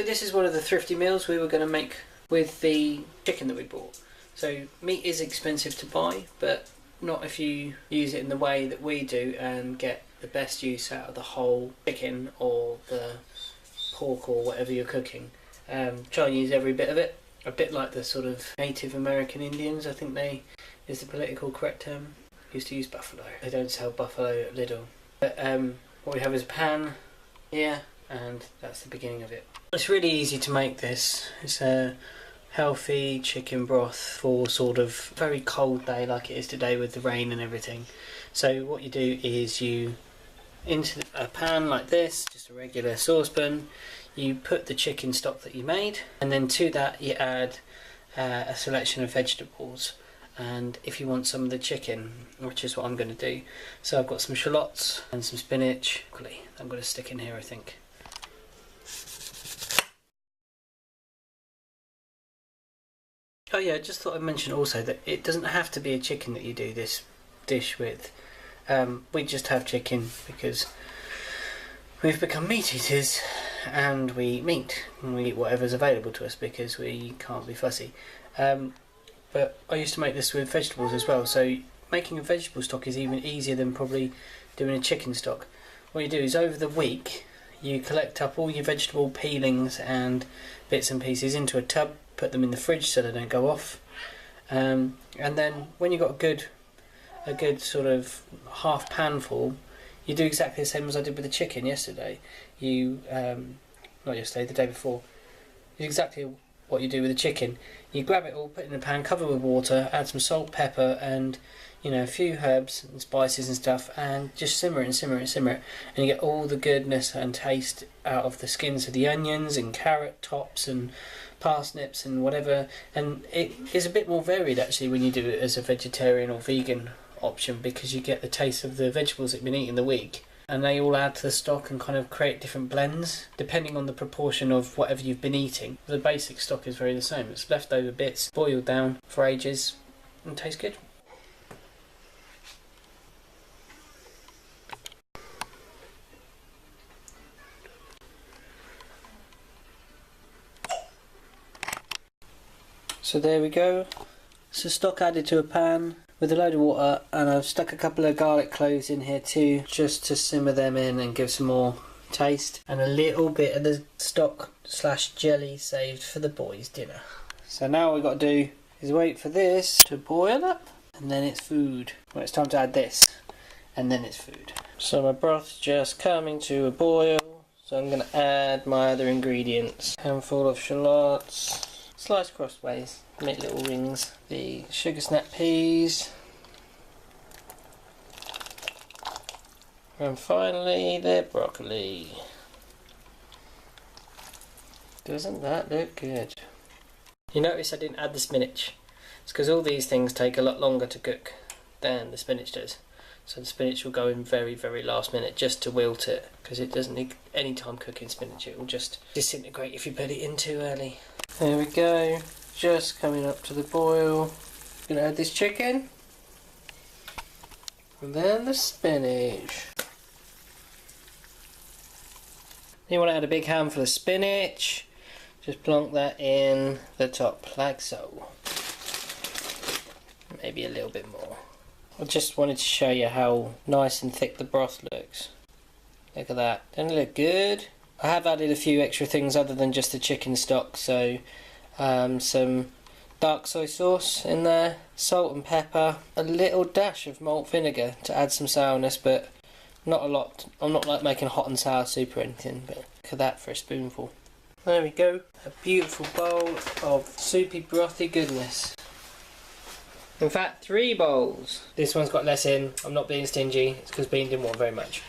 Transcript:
this is one of the thrifty meals we were going to make with the chicken that we bought. So meat is expensive to buy, but not if you use it in the way that we do and get the best use out of the whole chicken or the pork or whatever you're cooking. Try and use every bit of it, a bit like the sort of Native American Indians, I think they is the political correct term. Used to use buffalo. They don't sell buffalo at Lidl. But what we have is a pan here, and that's the beginning of it. It's really easy to make this. It's a healthy chicken broth for sort of very cold day like it is today with the rain and everything. So what you do is you, into a pan like this, just a regular saucepan, you put the chicken stock that you made, and then to that you add a selection of vegetables. And if you want some of the chicken, which is what I'm going to do, so I've got some shallots and some spinach. I'm going to stick in here, I think. Oh yeah, I just thought I'd mention also that it doesn't have to be a chicken that you do this dish with. We just have chicken because we've become meat eaters and we eat meat and we eat whatever's available to us because we can't be fussy. But I used to make this with vegetables as well, so making a vegetable stock is even easier than probably doing a chicken stock. What you do is over the week you collect up all your vegetable peelings and bits and pieces into a tub, put them in the fridge so they don't go off, and then when you've got a good sort of half pan full, you do exactly the same as I did with the chicken yesterday. You not yesterday, the day before. Exactly what you do with the chicken. You grab it all, put it in a pan, cover with water, add some salt, pepper, and a few herbs and spices and stuff, and just simmer it and simmer it and simmer it, and you get all the goodness and taste out of the skins of the onions and carrot tops and parsnips and whatever. And it is a bit more varied actually when you do it as a vegetarian or vegan option, because you get the taste of the vegetables that you've been eating the week, and they all add to the stock and kind of create different blends depending on the proportion of whatever you've been eating. The basic stock is very the same. It's leftover bits boiled down for ages and tastes good. So there we go. So stock added to a pan with a load of water, and I've stuck a couple of garlic cloves in here too, just to simmer them in and give some more taste, and a little bit of the stock / jelly saved for the boys' dinner. So now all we've got to do is wait for this to boil up, and then it's food. Well, it's time to add this, and then it's food. So my broth's just coming to a boil, so I'm going to add my other ingredients. Handful of shallots, sliced crossways, make little rings. The sugar snap peas, and finally the broccoli. Doesn't that look good? You notice I didn't add the spinach. It's because all these things take a lot longer to cook than the spinach does. So the spinach will go in very, very last minute just to wilt it, because it doesn't need any time cooking spinach. It will just disintegrate if you put it in too early. There we go. Just coming up to the boil. Gonna add this chicken, and then the spinach. You want to add a big handful of spinach. Just plonk that in the top like so. Maybe a little bit more. I just wanted to show you how nice and thick the broth looks. Look at that. Doesn't it look good? I have added a few extra things other than just the chicken stock, so some dark soy sauce in there, salt and pepper, a little dash of malt vinegar to add some sourness, but not a lot. I'm not like making hot and sour soup or anything, but look at that for a spoonful. There we go, a beautiful bowl of soupy brothy goodness. In fact, 3 bowls. This one's got less in. I'm not being stingy, it's because Bean didn't want very much.